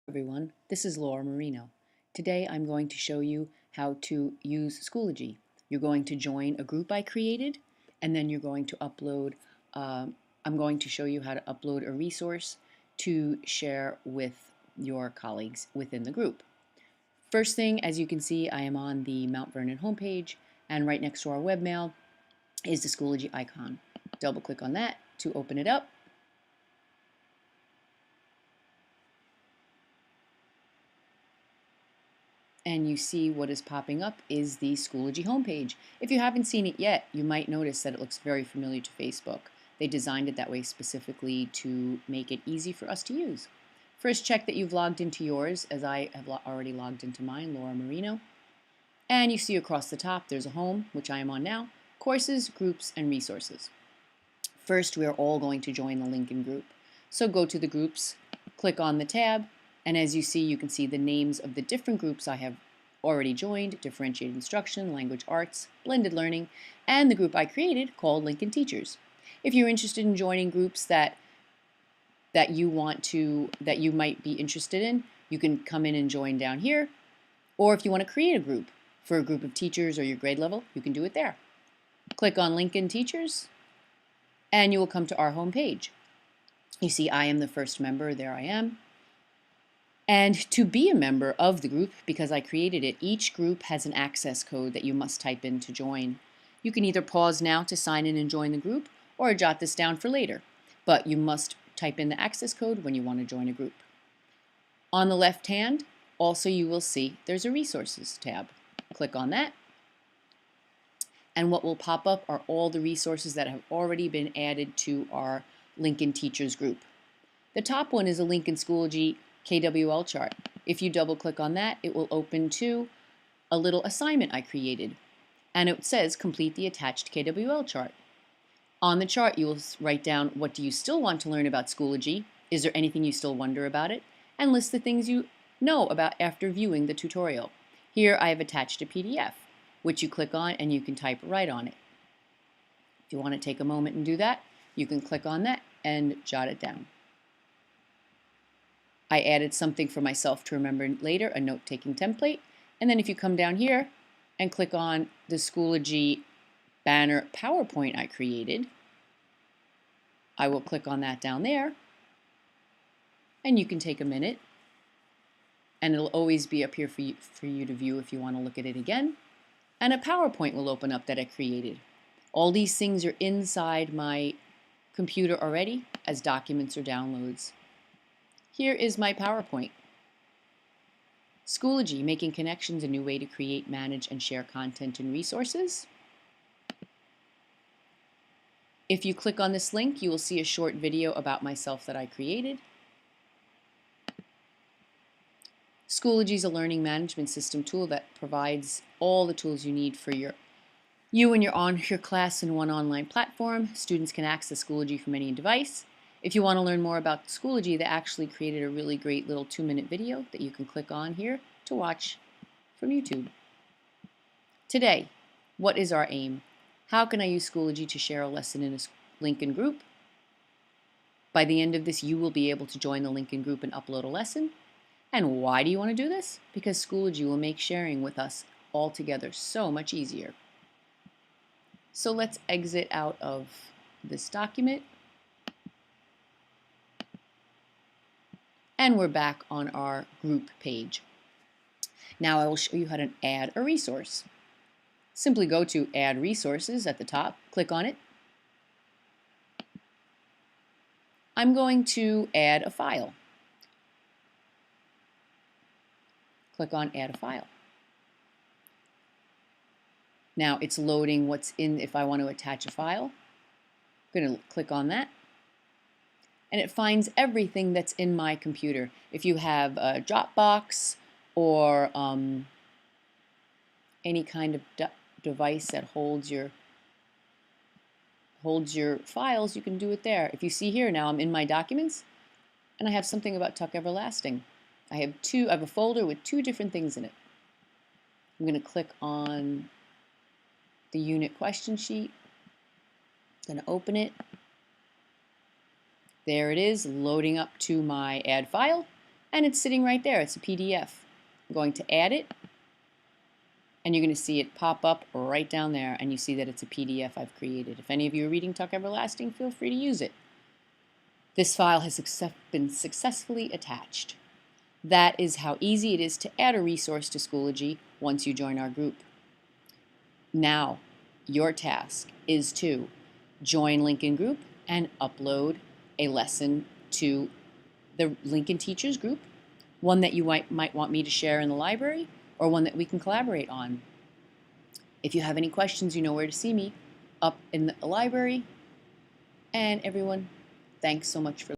Everyone, this is Laura Marino. Today I'm going to show you how to use Schoology. You're going to join a group I created, and then you're going to upload, I'm going to show you how to upload a resource to share with your colleagues within the group. First thing, as you can see, I am on the Mount Vernon homepage, and right next to our webmail is the Schoology icon. Double click on that to open it up. And you see what is popping up is the Schoology homepage. If you haven't seen it yet, you might notice that it looks very familiar to Facebook. They designed it that way specifically to make it easy for us to use. First, check that you've logged into yours, as I have already logged into mine, Laura Marino. And you see across the top there's a home, which I am on now, courses, groups, and resources. First, we are all going to join the Lincoln group. So go to the groups, click on the tab, and as you see, you can see the names of the different groups I have already joined: differentiated instruction, language arts, blended learning, and the group I created called Lincoln Teachers. If you're interested in joining groups that you might be interested in, you can come in and join down here. Or if you want to create a group for a group of teachers or your grade level, you can do it there. Click on Lincoln Teachers, and you will come to our home page. You see I am the first member, there I am. And to be a member of the group, because I created it, each group has an access code that you must type in to join. You can either pause now to sign in and join the group, or jot this down for later, but you must type in the access code when you want to join a group. On the left hand, also you will see there's a resources tab. Click on that, and what will pop up are all the resources that have already been added to our Lincoln Teachers group. The top one is a Lincoln Schoology KWL chart. If you double click on that, it will open to a little assignment I created, and it says complete the attached KWL chart. On the chart, you will write down, what do you still want to learn about Schoology? Is there anything you still wonder about it? And list the things you know about after viewing the tutorial. Here I have attached a PDF, which you click on and you can type right on it. If you want to take a moment and do that, you can click on that and jot it down. I added something for myself to remember later, a note-taking template. And then if you come down here and click on the Schoology banner PowerPoint I created, I will click on that down there. And you can take a minute. And it'll always be up here for you to view if you want to look at it again. And a PowerPoint will open up that I created. All these things are inside my computer already as documents or downloads. Here is my PowerPoint. Schoology, making connections, a new way to create, manage, and share content and resources. If you click on this link, you will see a short video about myself that I created. Schoology is a learning management system tool that provides all the tools you need for you and your class in one online platform. Students can access Schoology from any device. If you want to learn more about Schoology, they actually created a really great little 2-minute video that you can click on here to watch from YouTube. Today, what is our aim? How can I use Schoology to share a lesson in a Lincoln group? By the end of this, you will be able to join the Lincoln group and upload a lesson. And why do you want to do this? Because Schoology will make sharing with us all together so much easier. So let's exit out of this document. And we're back on our group page. Now I will show you how to add a resource. Simply go to Add Resources at the top, click on it. I'm going to add a file. Click on Add a File. Now it's loading what's in if I want to attach a file. I'm going to click on that. And it finds everything that's in my computer. If you have a Dropbox or any kind of device that holds your files, you can do it there. If you see here now, I'm in my documents, and I have something about Tuck Everlasting. I have a folder with 2 different things in it. I'm going to click on the unit question sheet. I'm going to open it. There it is, loading up to my add file, and it's sitting right there. It's a PDF. I'm going to add it, and you're going to see it pop up right down there, and you see that it's a PDF I've created. If any of you are reading Talk Everlasting, feel free to use it. This file has been successfully attached. That is how easy it is to add a resource to Schoology once you join our group. Now, your task is to join Lincoln Group and upload a lesson to the Lincoln Teachers Group, one that you might want me to share in the library, or one that we can collaborate on. If you have any questions, you know where to see me, up in the library. And everyone, thanks so much for